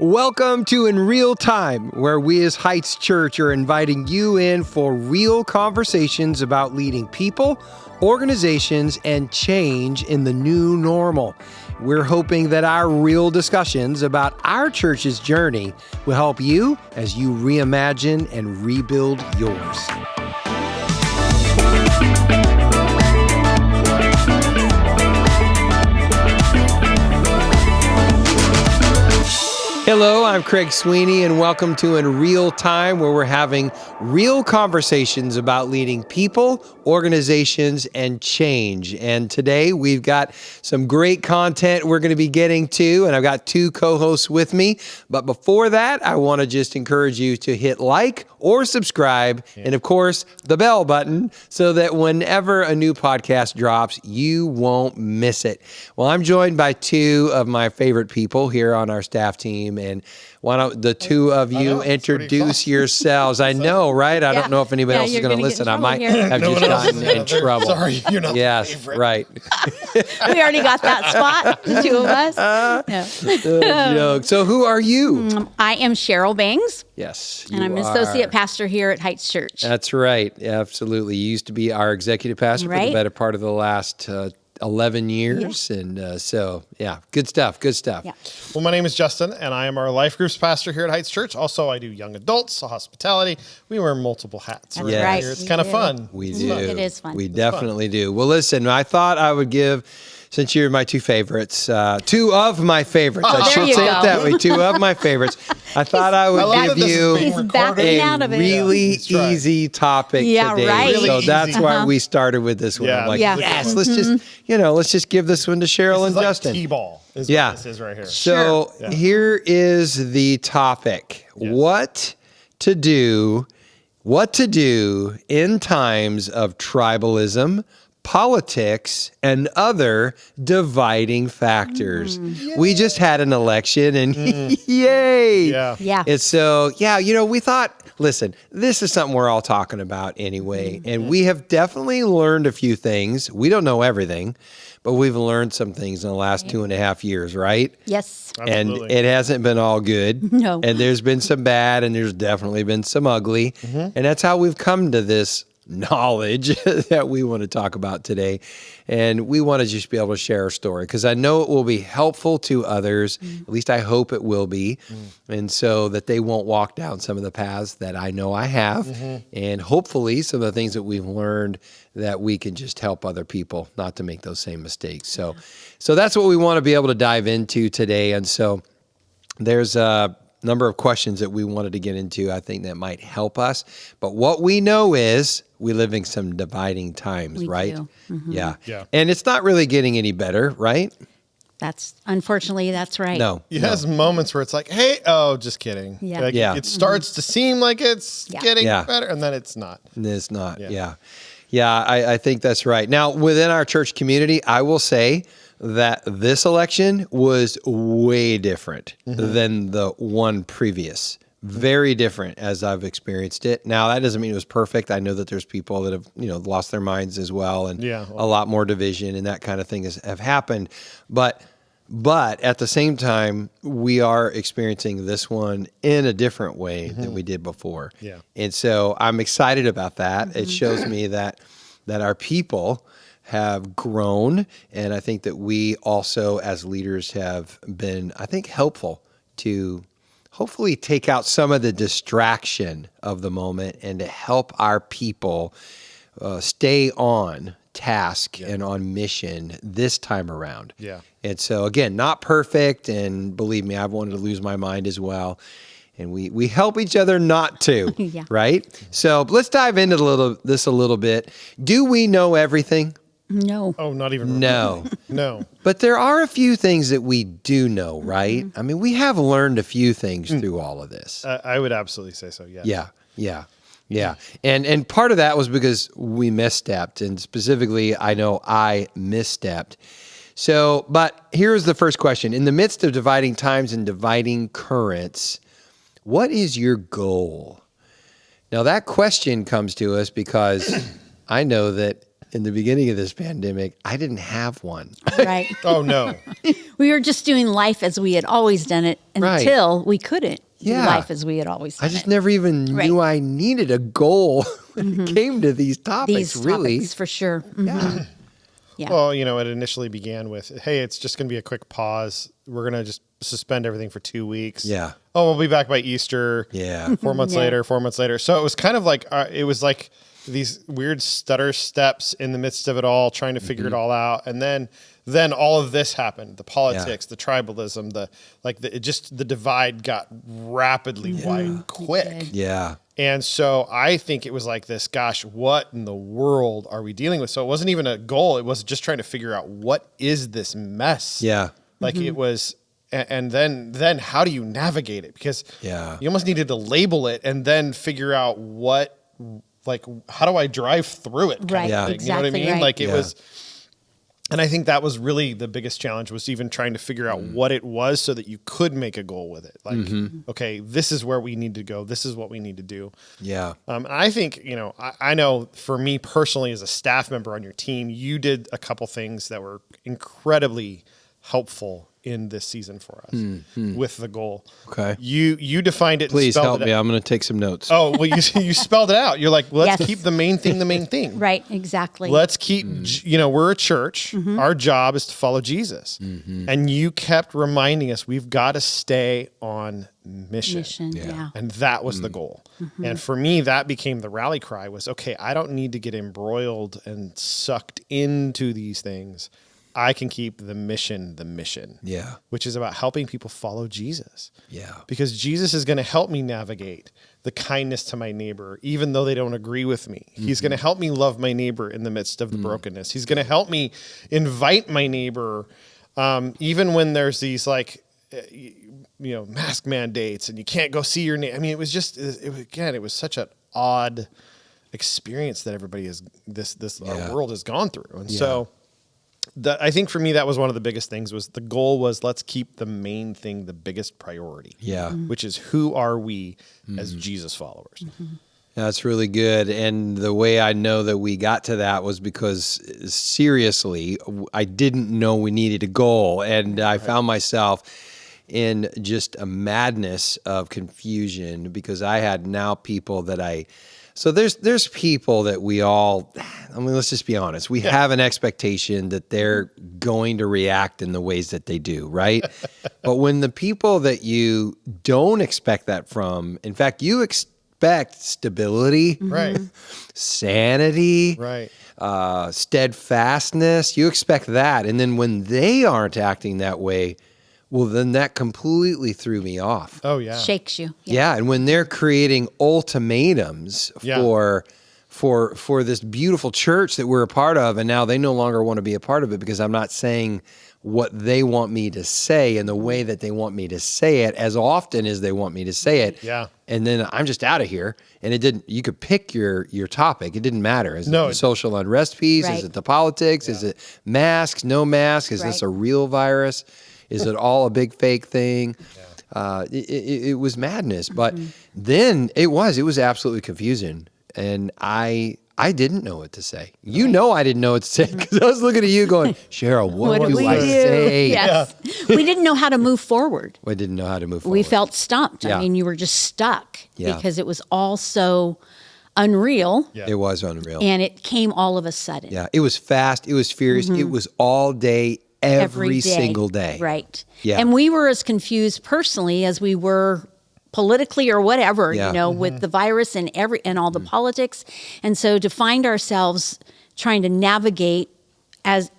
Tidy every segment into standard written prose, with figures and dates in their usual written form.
Welcome to In Real Time, where we as Heights Church are inviting you in for real conversations about leading people, organizations, and change in the new normal. We're hoping that our real discussions about our church's journey will help you as you reimagine and rebuild yours. Hello, I'm Craig Sweeney, and welcome to In Real Time, where we're having real conversations about leading people, organizations, and change. And today we've got some great content we're going to be getting to, and I've got two co-hosts with me. But before that, I want to just encourage you to hit like or subscribe, and of course, the bell button, so that whenever a new podcast drops, you won't miss it. Well, I'm joined by two of my favorite people here on our staff team. And why don't the two of you introduce yourselves? I know, right? I don't know if anybody else is going to listen. I might have just gotten in trouble. Sorry, you're not the favorite. Right. We already got that spot, the two of us. Joke. So who are you? I am Cheryl Bangs. Yes, and I'm an associate pastor here at Heights Church. That's right. Absolutely. You used to be our executive pastor for the better part of the last 11 years. Yeah. And so, good stuff. Yeah. Well, my name is Justin, and I am our life groups pastor here at Heights Church. Also, I do young adults, hospitality. We wear multiple hats. That's right. Here. It's kind of fun. We do. It is fun. We definitely do. Well, listen, I thought I would give, since you're my two favorites, two of my favorites. I should say it that way. Two of my favorites. I thought I would give you a really easy topic today. Right. Really so that's why we started with this one. I'm like, yes, let's just give this one to Cheryl and Justin. Like T-ball is what this is right here. So here is the topic. Yes. What to do in times of tribalism, politics, and other dividing factors. We just had an election and yay! Yeah. And so, we thought, listen, this is something we're all talking about anyway. And we have definitely learned a few things. We don't know everything, but we've learned some things in the last 2.5 years, right? Yes. Absolutely. And it hasn't been all good. No. And there's been some bad, and there's definitely been some ugly. And that's how we've come to this knowledge that we want to talk about today. And we want to just be able to share our story because I know it will be helpful to others. At least I hope it will be. And so that they won't walk down some of the paths that I know I have. And hopefully some of the things that we've learned that we can just help other people not to make those same mistakes. So that's what we want to be able to dive into today. And so there's a number of questions that we wanted to get into, I think, that might help us. But what we know is we live in some dividing times, right? Yeah. And it's not really getting any better, right? Unfortunately, that's right. No. It has moments where it's like, hey, just kidding. Yeah. It starts to seem like it's getting better, and then it's not. It's not, I think that's right. Now, within our church community, I will say that this election was way different than the one previous. Very different as I've experienced it. Now, that doesn't mean it was perfect. I know that there's people that have, lost their minds as well, and a lot more division and that kind of thing have happened. But at the same time, we are experiencing this one in a different way than we did before. Yeah. And so I'm excited about that. It shows me that our people have grown, and I think that we also as leaders have been, I think, helpful to hopefully take out some of the distraction of the moment and to help our people stay on task and on mission this time around. Yeah. And so again, not perfect, and believe me, I've wanted to lose my mind as well. And we help each other not to, right? So let's dive into this a little bit. Do we know everything? No. Oh, not even. No. No. But there are a few things that we do know, right? I mean, we have learned a few things through all of this. I would absolutely say so, yes. Yeah. And part of that was because we misstepped, and specifically, I know I misstepped. So, but here's the first question. In the midst of dividing times and dividing currents, what is your goal? Now, that question comes to us because I know that in the beginning of this pandemic, I didn't have one. Right. Oh no. We were just doing life as we had always done it until we couldn't do Yeah. life as we had always done I just it. never even Right. knew I needed a goal when it came to these topics, These really. topics for sure. Mhm. Yeah. Well, it initially began with, hey, it's just going to be a quick pause. We're going to just suspend everything for 2 weeks. Yeah. Oh, we'll be back by Easter. Yeah. 4 months Yeah. later, 4 months later. So it was kind of like, it was like these weird stutter steps in the midst of it all, trying to figure it all out. And then all of this happened, the politics, the tribalism, the divide got rapidly wide quick. did. Yeah. And so I think it was like this, gosh, what in the world are we dealing with? So it wasn't even a goal. It was just trying to figure out, what is this mess? Yeah. Like it was, and then how do you navigate it? Because Yeah. you almost needed to label it and then figure out how do I drive through it? Right, Yeah. You know what I exactly mean? right. Like it Yeah. was, and I think that was really the biggest challenge, was even trying to figure out what it was so that you could make a goal with it. Like, okay, this is where we need to go. This is what we need to do. Yeah. And I think, I know for me personally, as a staff member on your team, you did a couple things that were incredibly helpful in this season for us with the goal. Okay. You defined it. Please and spelled help it me. out. I'm going to take some notes. Oh, well, you spelled it out. You're like, let's Yes. keep the main thing the main thing. Right. Exactly. Let's keep, we're a church. Our job is to follow Jesus. And you kept reminding us, we've got to stay on mission. Yeah. And that was the goal. And for me, that became the rally cry, was, okay, I don't need to get embroiled and sucked into these things. I can keep the mission, Yeah. which is about helping people follow Jesus. Yeah. Because Jesus is going to help me navigate the kindness to my neighbor, even though they don't agree with me. He's going to help me love my neighbor in the midst of the brokenness. He's going to help me invite my neighbor, even when there's these mask mandates and you can't go see your neighbor. I mean, it was such an odd experience that everybody our world has gone through. And so I think for me, that was one of the biggest things. Was the goal was, let's keep the main thing the biggest priority. Yeah. Which is, who are we as Jesus followers? That's really good. And the way I know that we got to that was because, seriously, I didn't know we needed a goal. And I found myself in just a madness of confusion, because I had now people that so there's people that let's just be honest. We have an expectation that they're going to react in the ways that they do, right? But when the people that you don't expect that from, in fact, you expect stability, Right. sanity, Right. steadfastness, you expect that. And then when they aren't acting that way, well, then that completely threw me off. Oh, yeah. Shakes you. Yeah, and when they're creating ultimatums Yeah. for this beautiful church that we're a part of, and now they no longer want to be a part of it because I'm not saying what they want me to say in the way that they want me to say it as often as they want me to say it. Yeah. And then I'm just out of here. And you could pick your topic. It didn't matter. Is it the social unrest piece? Right. Is it the politics? Is it masks, no masks? Is this a real virus? Is it all a big fake thing? It was madness. But then it was absolutely confusing. And I didn't know what to say. I didn't know what to say, because I was looking at you going, Cheryl, what do we I do? say? Yes. We didn't know how to move forward. I didn't know how to move forward. We felt stumped. Yeah. I mean, you were just stuck Yeah. because it was all so unreal, Yeah. It was unreal. and it came all of a sudden. Yeah, it was fast. It was furious. It was all day, every day. single day. Right. Yeah. And we were as confused personally as we were politically or whatever, Yeah. with the virus and all the politics. And so to find ourselves trying to navigate to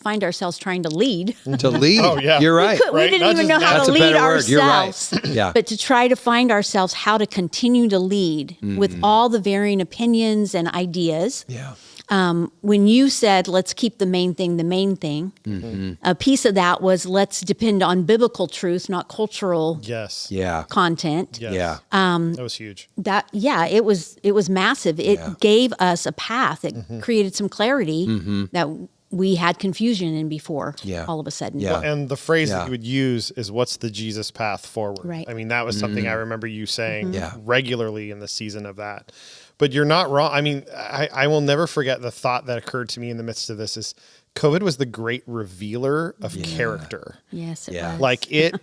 find ourselves trying to lead. To lead. Oh, yeah. You're right. We Right. didn't Not even just know how That's to a lead better word. You're right. ourselves. Yeah. But to try to find ourselves how to continue to lead with all the varying opinions and ideas. Yeah. When you said, let's keep the main thing, a piece of that was, let's depend on biblical truth, not cultural Yes. Yeah. content. Yes. Yeah. That was huge. It was massive. It gave us a path. It created some clarity that we had confusion in before Yeah. all of a sudden. Yeah. And the phrase Yeah. that you would use is, what's the Jesus path forward? Right. I mean, that was something I remember you saying Yeah. regularly in the season of that. But you're not wrong. I mean, I will never forget the thought that occurred to me in the midst of this is COVID was the great revealer of character. Yes, it Yeah. was. Like it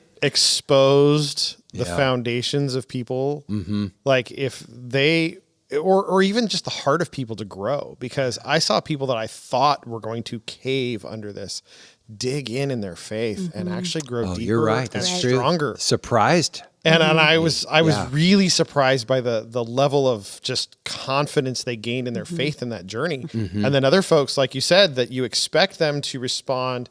exposed the Yeah. foundations of people. Like if they, or even just the heart of people to grow, because I saw people that I thought were going to cave under this, dig in their faith and actually grow Oh, deeper you're right. and That's true. stronger. Surprised. And I was Yeah. really surprised by the level of just confidence they gained in their faith in that journey. And then other folks, like you said, that you expect them to respond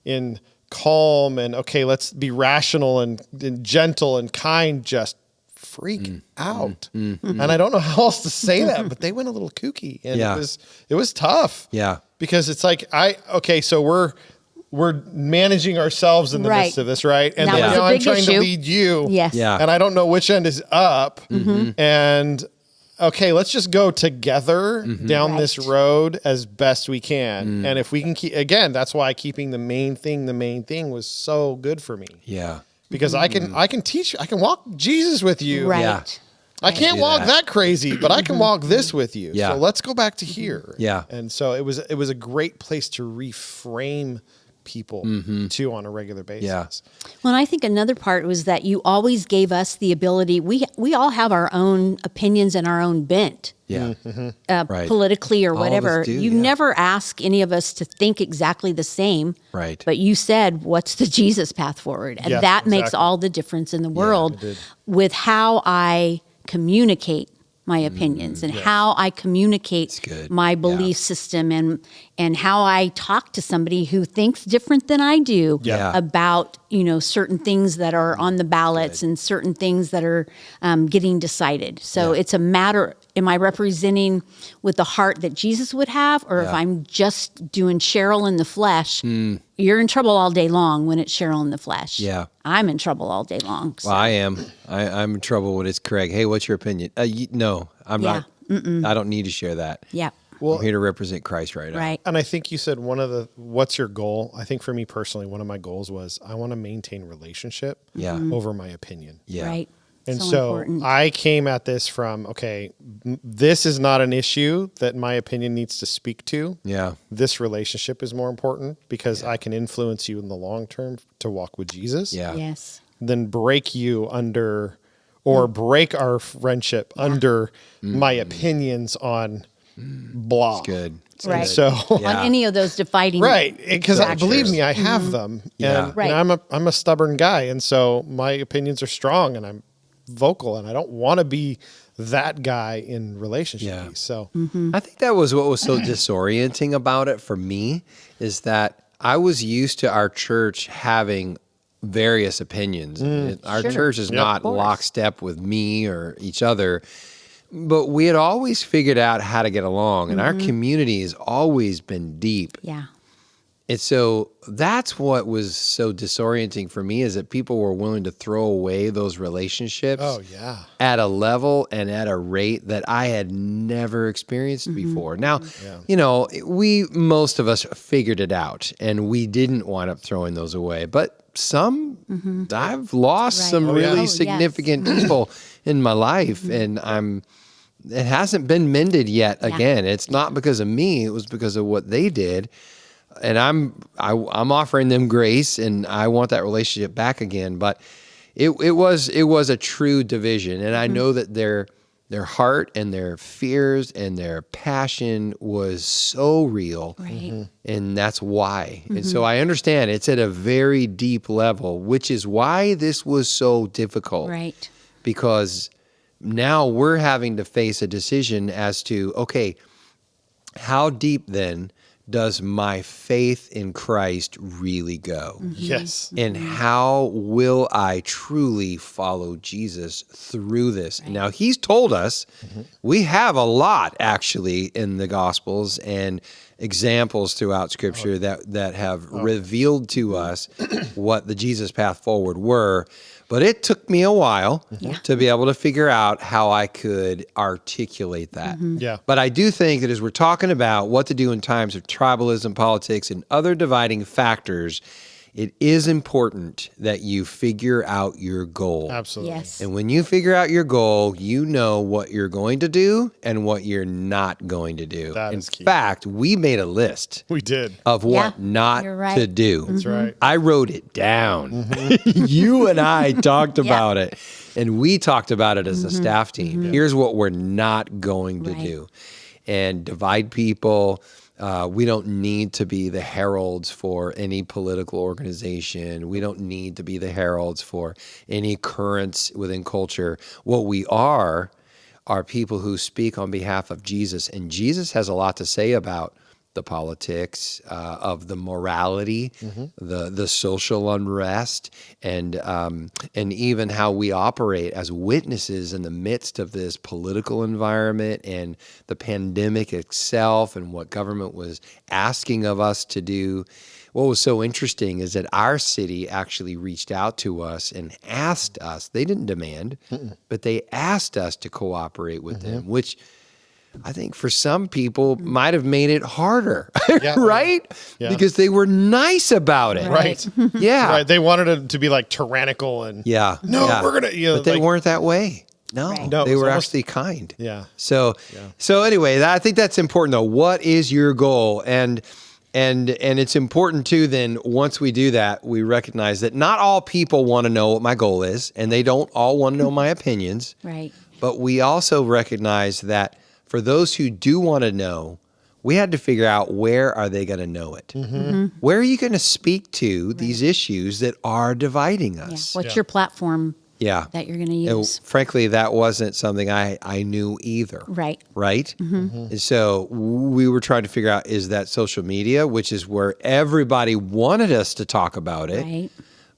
in calm and okay, let's be rational and gentle and kind, just freak out. And I don't know how else to say that, but they went a little kooky, and Yeah. it was tough. Yeah. Because it's like so we're managing ourselves in the Right. midst of this, right? And That then was a now I'm big trying to issue. lead you. Yes. Yeah. And I don't know which end is up. And okay, let's just go together down this road as best we can. And if we can keep, again, that's why keeping the main thing was so good for me. Yeah. Because I can walk Jesus with you. Right. Yeah. I can't do walk that. that crazy, but I can walk this with you. Yeah. So let's go back to here. Yeah. And so it was a great place to reframe people too on a regular basis. Yeah. Well, and I think another part was that you always gave us the ability. We all have our own opinions and our own bent, Yeah. Right. politically or All of us whatever. do, You yeah. never ask any of us to think exactly the same. Right. But you said, "What's the Jesus path forward?" And Yeah, that makes exactly. all the difference in the world it did. with how I communicate my opinions and how I communicate good. my belief system and how I talk to somebody who thinks different than I do Yeah. about certain things that are on the ballots and certain things that are getting decided. So Yeah. it's a matter: am I representing with the heart that Jesus would have, or if Yeah. I'm just doing Cheryl in the flesh? You're in trouble all day long when it's Cheryl in the flesh. Yeah. I'm in trouble all day long. So. Well, I am. I'm in trouble when it's Craig. Hey, what's your opinion? No, I'm Yeah. not. I don't need to share that. Yeah. Well, I'm here to represent Christ right now. Right. and I think you said what's your goal? I think for me personally, one of my goals was I want to maintain relationship Yeah. over my opinion. Yeah. Right. And so so important. I came at this from, this is not an issue that my opinion needs to speak to. Yeah. This relationship is more important because I can influence you in the long term to walk with Jesus. Yeah. Yes. Than break you under or break our friendship under my opinions on blah. Good. Right. So Yeah. On any of those dividing. right, because Exactly. believe me, I have them, Yeah. and Right. I'm a stubborn guy, and so my opinions are strong, and I'm vocal, and I don't want to be that guy in relationship. Yeah. So I think that was what was so disorienting about it for me, is that I was used to our church having various opinions. Our Sure. church is Yep. not Of course. lockstep with me or each other, but we had always figured out how to get along, and our community has always been deep. Yeah. And so that's what was so disorienting for me, is that people were willing to throw away those relationships oh yeah, at a level and at a rate that I had never experienced before. Now, most of us figured it out, and we didn't wind up throwing those away. But some, I've lost Right. some Oh, really yeah. Oh, yes. significant people in my life, and it hasn't been mended yet. Yeah. Again, it's not because of me; it was because of what they did. And I'm offering them grace, and I want that relationship back again. But it was a true division, and I know that their heart and their fears and their passion was so real, Right. and that's why. And so I understand it's at a very deep level, which is why this was so difficult. Right. Because now we're having to face a decision as to, okay, how deep then does my faith in Christ really go? yes, And how will I truly follow Jesus through this? Now, he's told us we have a lot actually in the Gospels, and examples throughout Scripture that have revealed to us what the Jesus path forward were. But it took me a while to be able to figure out how I could articulate that. Yeah. But I do think that as we're talking about what to do in times of tribalism, politics, and other dividing factors, it is important that you figure out your goal. Absolutely. Yes. And when you figure out your goal, you know what you're going to do and what you're not going to do. That in is key. fact, we made a list We did. of what Yeah, not you're right. to do. That's right. I wrote it down. You and I talked about it, and we talked about it as a staff team. Here's what we're not going to Right. do. And divide people. We don't need to be the heralds for any political organization. We don't need to be the heralds for any currents within culture. What we are people who speak on behalf of Jesus. And Jesus has a lot to say about the politics, of the morality, the social unrest, and even how we operate as witnesses in the midst of this political environment and the pandemic itself and what government was asking of us to do. What was so interesting is that our city actually reached out to us and asked us, they didn't demand, but they asked us to cooperate with them, which I think for some people might have made it harder, Yeah. right? Yeah. Because they were nice about it. Right. Yeah. Right. They wanted it to be like tyrannical and Yeah. No, yeah. we're gonna. You know, But they like- weren't that way. No, Right. No, it they was were almost- actually kind. Yeah. So anyway, I think that's important though. What is your goal? And it's important too. Then once we do that, we recognize that not all people want to know what my goal is, and they don't all want to know my opinions. Right. But we also recognize that for those who do want to know, we had to figure out where are they going to know it? Where are you going to speak to these issues that are dividing Yeah. us? What's your platform Yeah. that you're going to And use? frankly, that wasn't something I knew either. Right. Right? And so we were trying to figure out, is that social media, which is where everybody wanted us to talk about it. Right.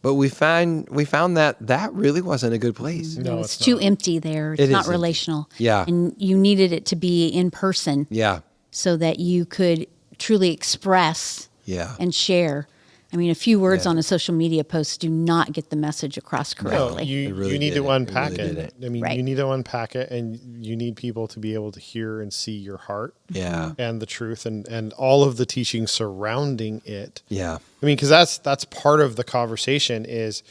But we found that really wasn't a good place. No, It's it's too empty there. It's It not is empty. relational. Yeah. And you needed it to be in person Yeah. so that you could truly express Yeah. and share. I mean, a few words Yeah. on a social media post do not get the message across No, correctly. you really need did to it. It unpack really did it. it. I mean, Right. you need to unpack it, and you need people to be able to hear and see your heart Yeah. and the truth and all of the teaching surrounding it. Yeah. I mean, because that's part of the conversation is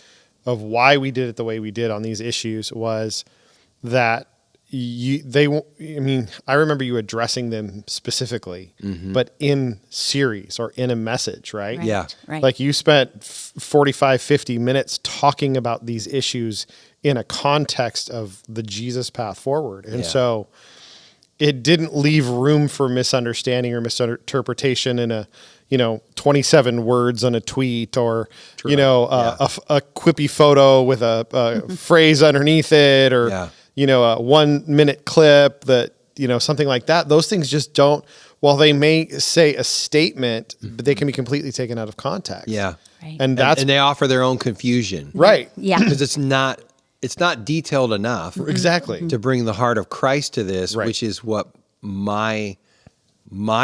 of why we did it the way we did on these issues was that I remember you addressing them specifically, but in series or in a message, right? Right. Yeah. Right. Like you spent 45, 50 minutes talking about these issues in a context of the Jesus path forward. And Yeah. so it didn't leave room for misunderstanding or misinterpretation in a, 27 words on a tweet or, a quippy photo with a phrase underneath it or, Yeah. A 1 minute clip that, something like that. Those things just don't, while they may say a statement, but they can be completely taken out of context. Yeah. Right. And that's and they offer their own confusion. right. Yeah. Because it's not detailed enough Exactly. to bring the heart of Christ to this, Right. which is what my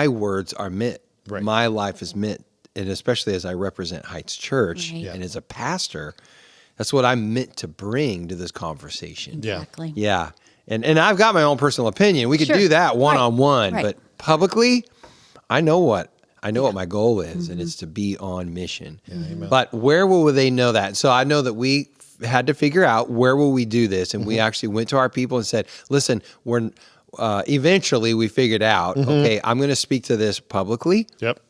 words are meant. Right. My life is meant, and especially as I represent Heights Church Right. and as a pastor, that's what I'm meant to bring to this conversation. Yeah. Exactly. Yeah. And I've got my own personal opinion. We could Sure. do that one-on-one, Right. but publicly, I know what my goal is, and it's to be on mission. But where will they know that? So I know that we had to figure out where will we do this, and we actually went to our people and said, listen, we're eventually we figured out, okay, I'm going to speak to this publicly. Yep.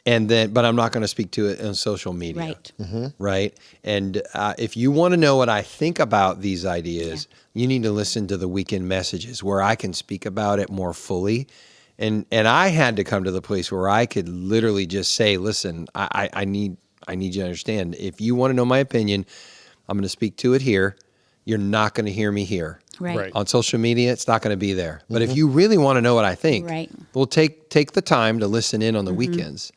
But I'm not going to speak to it on social media. Right. Right. And if you want to know what I think about these ideas, you need to listen to the weekend messages where I can speak about it more fully. And I had to come to the place where I could literally just say, listen, I need you to understand. If you want to know my opinion, I'm going to speak to it here. You're not going to hear me here. Right. Right. On social media, it's not going to be there. But if you really want to know what I think, Right. well, take the time to listen in on the weekends.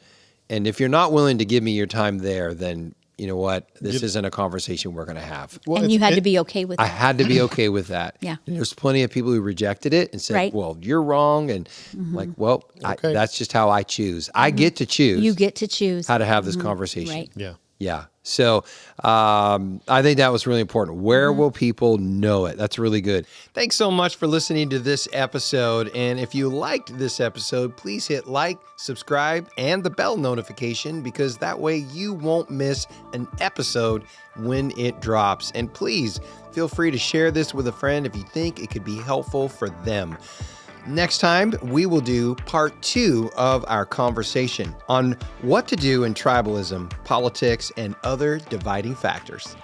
And if you're not willing to give me your time there, then you know what, this isn't a conversation we're going to have. Well, And you had to be okay with I that. had to be okay with that. Yeah. And there's plenty of people who rejected it and said, Right. well, you're wrong. And like, well, Okay. that's just how I choose. I get to choose You get to choose. how to have this conversation. Right. Yeah. Yeah. So I think that was really important. Where will people know it? That's really good. Thanks so much for listening to this episode. And if you liked this episode, please hit like, subscribe, and the bell notification, because that way you won't miss an episode when it drops. And please feel free to share this with a friend if you think it could be helpful for them. Next time, we will do part 2 of our conversation on what to do in tribalism, politics, and other dividing factors.